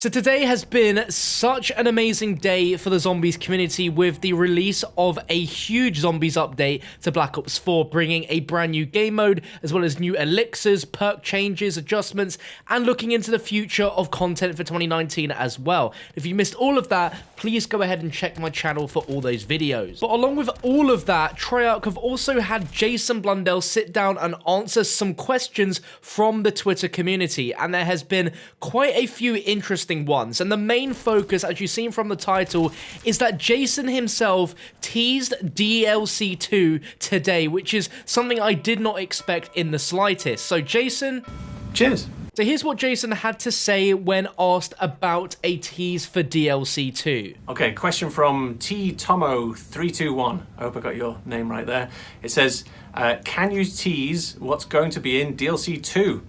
So today has been such an amazing day for the zombies community with the release of a huge zombies update to Black Ops 4, bringing a brand new game mode, as well as new elixirs, perk changes, adjustments, and looking into the future of content for 2019 as well. If you missed all of that, please go ahead and check my channel for all those videos. But along with all of that, Treyarch have also had Jason Blundell sit down and answer some questions from the Twitter community, and there has been quite a few interesting ones, and the main focus, as you've seen from the title, is that Jason himself teased DLC 2 today, which is something I did not expect in the slightest. So Jason, cheers. So here's what Jason had to say when asked about a tease for DLC 2. Okay, question from Tomo321. I hope I got your name right there. It says, can you tease what's going to be in DLC 2?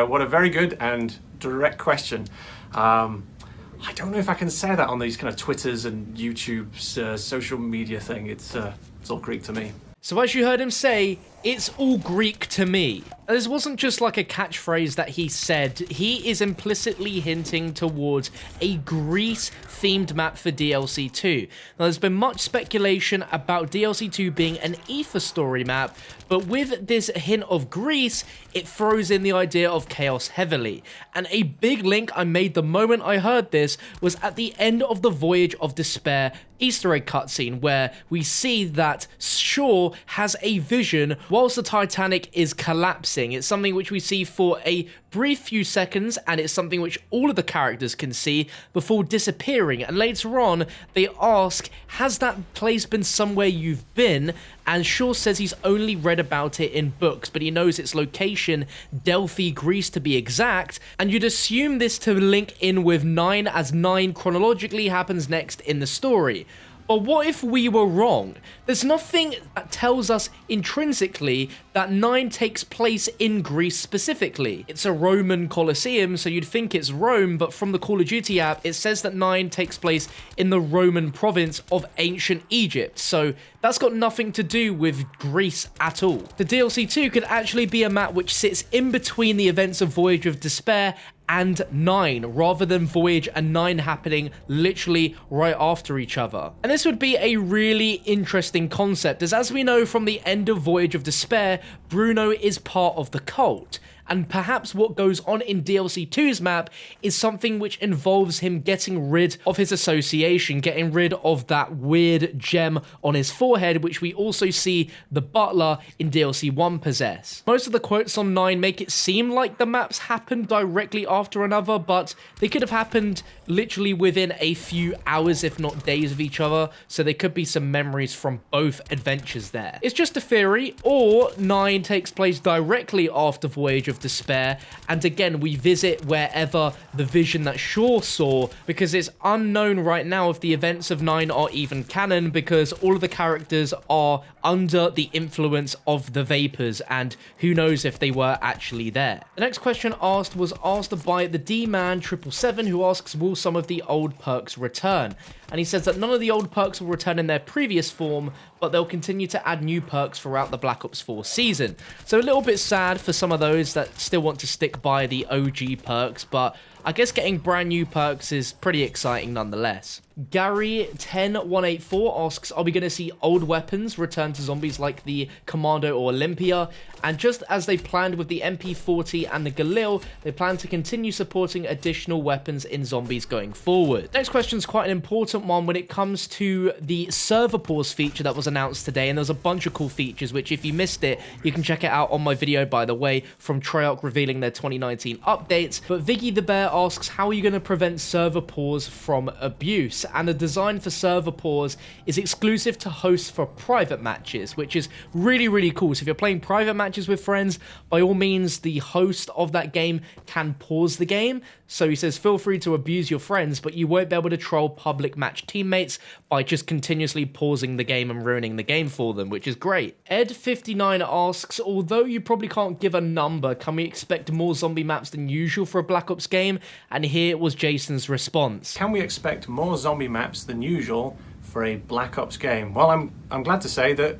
What a very good and direct question. I don't know if I can say that on these kind of Twitters and YouTube's social media thing. It's all Greek to me. So as you heard him say, it's all Greek to me. This wasn't just like a catchphrase that he said. He is implicitly hinting towards a Greece-themed map for DLC 2. Now, there's been much speculation about DLC 2 being an Ether story map, but with this hint of Greece, it throws in the idea of chaos heavily. And a big link I made the moment I heard this was at the end of the Voyage of Despair Easter egg cutscene, where we see that Shaw has a vision whilst the Titanic is collapsing. It's something which we see for a brief few seconds, and it's something which all of the characters can see before disappearing. And later on, they ask, has that place been somewhere you've been? And Shaw says he's only read about it in books, but he knows its location, Delphi, Greece to be exact, and you'd assume this to link in with 9, as 9 chronologically happens next in the story. But what if we were wrong? There's nothing that tells us intrinsically that 9 takes place in Greece specifically. It's a Roman Colosseum, so you'd think it's Rome, but from the Call of Duty app, it says that 9 takes place in the Roman province of ancient Egypt, so that's got nothing to do with Greece at all. The DLC 2 could actually be a map which sits in between the events of Voyage of Despair and 9, rather than Voyage and 9 happening literally right after each other. And this would be a really interesting concept, as we know from the end of Voyage of Despair, Bruno is part of the cult. And perhaps what goes on in DLC 2's map is something which involves him getting rid of his association, getting rid of that weird gem on his forehead, which we also see the butler in DLC 1 possess. Most of the quotes on 9 make it seem like the maps happened directly after another, but they could have happened literally within a few hours, if not days of each other, so there could be some memories from both adventures there. It's just a theory, or 9 takes place directly after Voyage of Despair, and again we visit wherever the vision that Shaw saw, because it's unknown right now if the events of 9 are even canon, because all of the characters are under the influence of the vapors, and who knows if they were actually there. The next question asked was asked by the D-Man777, who asks, will some of the old perks return? And he says that none of the old perks will return in their previous form, but they'll continue to add new perks throughout the Black Ops 4 season. So a little bit sad for some of those that still want to stick by the OG perks, but I guess getting brand new perks is pretty exciting nonetheless. Gary10184 asks, are we going to see old weapons return to zombies like the Commando or Olympia? And just as they planned with the MP40 and the Galil, they plan to continue supporting additional weapons in zombies going forward. Next question is quite an important one when it comes to the server pause feature that was announced today, and there's a bunch of cool features, which if you missed it, you can check it out on my video, by the way, from Treyarch revealing their 2019 updates. But Viggy the Bear asks, how are you going to prevent server pause from abuse? And the design for server pause is exclusive to hosts for private matches, which is really, really cool. So if you're playing private matches with friends, by all means, the host of that game can pause the game. So he says, feel free to abuse your friends, but you won't be able to troll public match teammates by just continuously pausing the game and ruining the game for them, which is great. Ed59 asks, although you probably can't give a number, can we expect more zombie maps than usual for a Black Ops game? And here was Jason's response. Can we expect more zombie maps than usual for a Black Ops game? Well, I'm glad to say that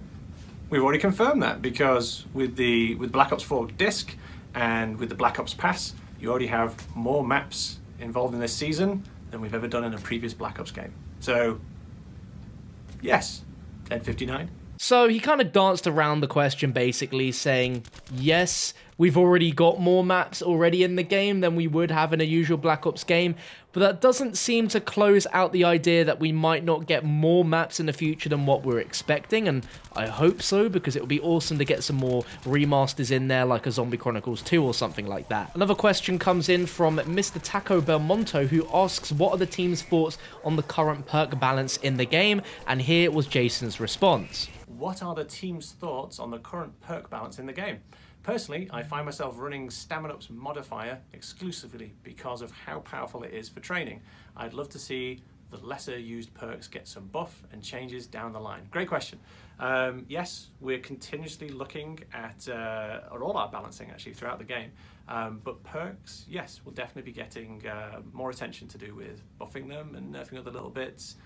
we've already confirmed that, because with Black Ops 4 disc and with the Black Ops Pass, you already have more maps involved in this season than we've ever done in a previous Black Ops game. So, yes, Dead 59. So he kind of danced around the question, basically saying, yes, we've already got more maps already in the game than we would have in a usual Black Ops game, but that doesn't seem to close out the idea that we might not get more maps in the future than what we're expecting, and I hope so, because it would be awesome to get some more remasters in there, like a Zombie Chronicles 2 or something like that. Another question comes in from Mr. Taco Belmonto, who asks, what are the team's thoughts on the current perk balance in the game? And here was Jason's response. What are the team's thoughts on the current perk balance in the game? Personally, I find myself running Stamina Up's modifier exclusively because of how powerful it is for training. I'd love to see the lesser used perks get some buff and changes down the line. Great question. Yes, we're continuously looking at all our balancing actually throughout the game. But perks, yes, we'll definitely be getting more attention to do with buffing them and nerfing other little bits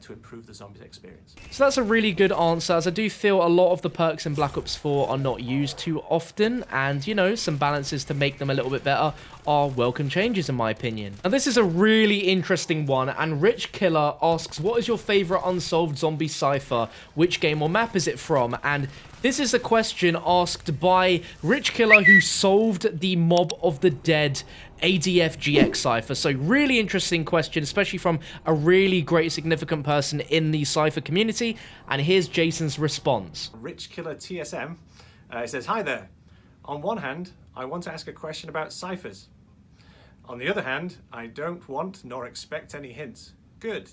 to improve the zombies experience. So that's a really good answer, as I do feel a lot of the perks in Black Ops 4 are not used too often, and you know, some balances to make them a little bit better are welcome changes in my opinion. Now this is a really interesting one, and Rich Killer asks, what is your favourite unsolved zombie cipher? Which game or map is it from? And this is a question asked by Rich Killer, who solved the Mob of the Dead ADF-GX cipher. So really interesting question, especially from a really great significant person in the cipher community. And here's Jason's response. Rich Killer TSM says, hi there. On one hand, I want to ask a question about ciphers. On the other hand, I don't want nor expect any hints. Good.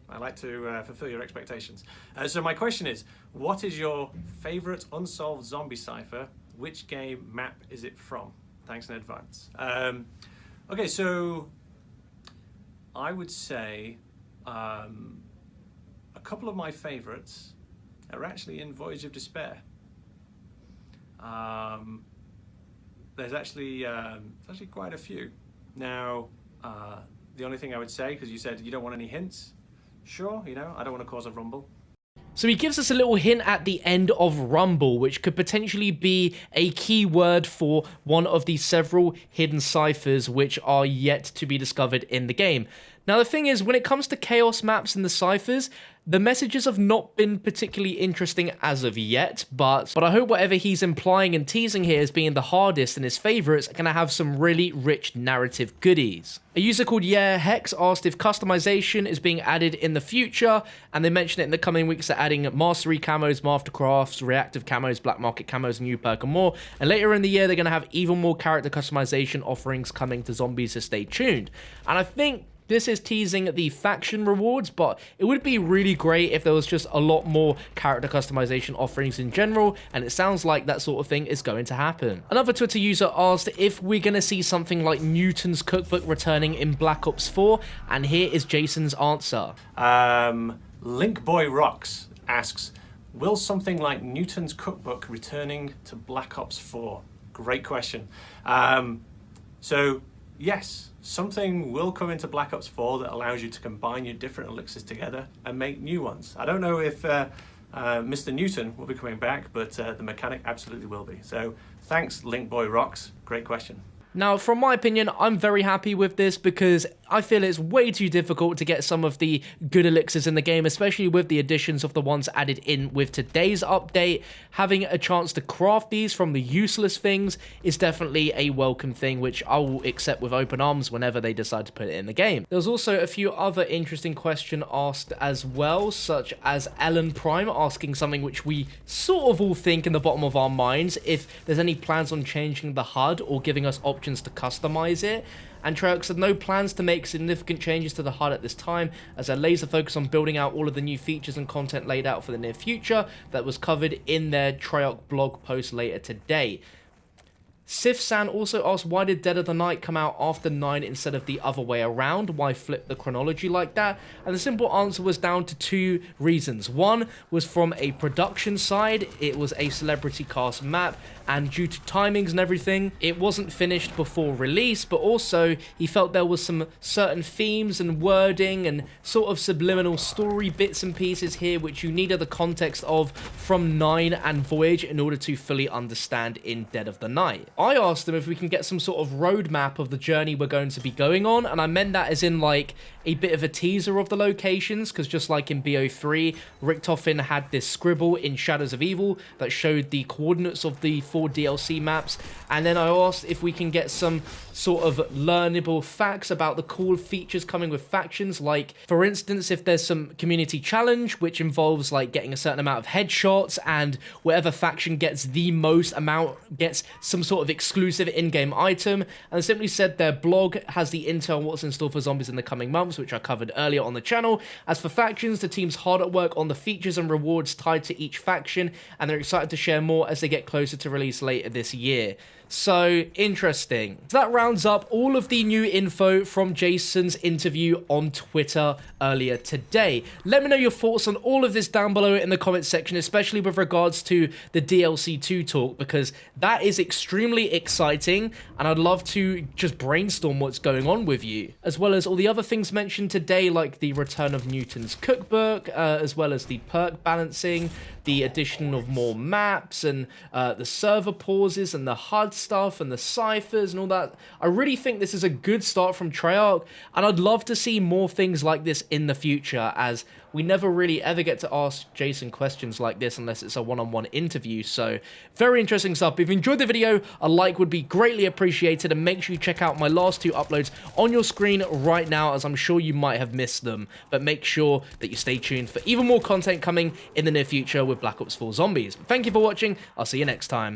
I like to fulfill your expectations. So my question is, what is your favorite unsolved zombie cipher? Which game map is it from? Thanks in advance. Okay, so I would say a couple of my favorites are actually in Voyage of Despair. There's actually quite a few. Now, the only thing I would say, because you said you don't want any hints, sure, you know, I don't want to cause a rumble. So he gives us a little hint at the end of Rumble, which could potentially be a key word for one of the several hidden ciphers which are yet to be discovered in the game. Now the thing is, when it comes to Chaos maps and the ciphers, the messages have not been particularly interesting as of yet, but I hope whatever he's implying and teasing here as being the hardest and his favourites are going to have some really rich narrative goodies. A user called Yeah Hex asked if customization is being added in the future, and they mentioned it in the coming weeks they're adding mastery camos, mastercrafts, reactive camos, black market camos, new perk and more, and later in the year they're going to have even more character customization offerings coming to zombies, so stay tuned. And I think this is teasing the faction rewards, but it would be really great if there was just a lot more character customization offerings in general, and it sounds like that sort of thing is going to happen. Another Twitter user asked if we're going to see something like Newton's Cookbook returning in Black Ops 4, and here is Jason's answer. Linkboy Rocks asks, will something like Newton's Cookbook returning to Black Ops 4? Great question. So, yes. Something will come into Black Ops 4 that allows you to combine your different elixirs together and make new ones. I don't know if Mr. Newton will be coming back, but the mechanic absolutely will be. So thanks, Linkboy Rocks. Great question. Now, from my opinion, I'm very happy with this because I feel it's way too difficult to get some of the good elixirs in the game, especially with the additions of the ones added in with today's update. Having a chance to craft these from the useless things is definitely a welcome thing, which I will accept with open arms whenever they decide to put it in the game. There was also a few other interesting questions asked as well, such as Ellen Prime asking something which we sort of all think in the bottom of our minds, if there's any plans on changing the HUD or giving us options to customize it. And Treyarch said no plans to make significant changes to the HUD at this time, as they're laser focused on building out all of the new features and content laid out for the near future that was covered in their Treyarch blog post later today. Sif San also asked, why did Dead of the Night come out after 9 instead of the other way around? Why flip the chronology like that? And the simple answer was down to two reasons. One was from a production side. It was a celebrity cast map, and due to timings and everything, it wasn't finished before release, but also he felt there was some certain themes and wording and sort of subliminal story bits and pieces here which you needed the context of from 9 and Voyage in order to fully understand in Dead of the Night. I asked them if we can get some sort of roadmap of the journey we're going to be going on, and I meant that as in like a bit of a teaser of the locations, because just like in BO3, Richtofen had this scribble in Shadows of Evil that showed the coordinates of the 4 DLC maps, and then I asked if we can get some sort of learnable facts about the cool features coming with factions, like for instance if there's some community challenge which involves like getting a certain amount of headshots, and whatever faction gets the most amount gets some sort of exclusive in-game item. And they simply said their blog has the intel on what's in store for zombies in the coming months, which I covered earlier on the channel. As for factions, the team's hard at work on the features and rewards tied to each faction, and they're excited to share more as they get closer to release later this year. So, interesting. So that rounds up all of the new info from Jason's interview on Twitter earlier today. Let me know your thoughts on all of this down below in the comment section, especially with regards to the DLC 2 talk, because that is extremely exciting, and I'd love to just brainstorm what's going on with you, as well as all the other things mentioned today, like the return of Newton's cookbook, as well as the perk balancing, the addition of more maps, and the server pauses, and the HUD stuff, and the ciphers, and all that. I really think this is a good start from Treyarch, and I'd love to see more things like this in the future, as we never really ever get to ask Jason questions like this unless it's a one-on-one interview. So very interesting stuff. If you enjoyed the video, a like would be greatly appreciated, and make sure you check out my last 2 uploads on your screen right now, as I'm sure you might have missed them. But make sure that you stay tuned for even more content coming in the near future with Black Ops 4 Zombies. Thank you for watching. I'll see you next time.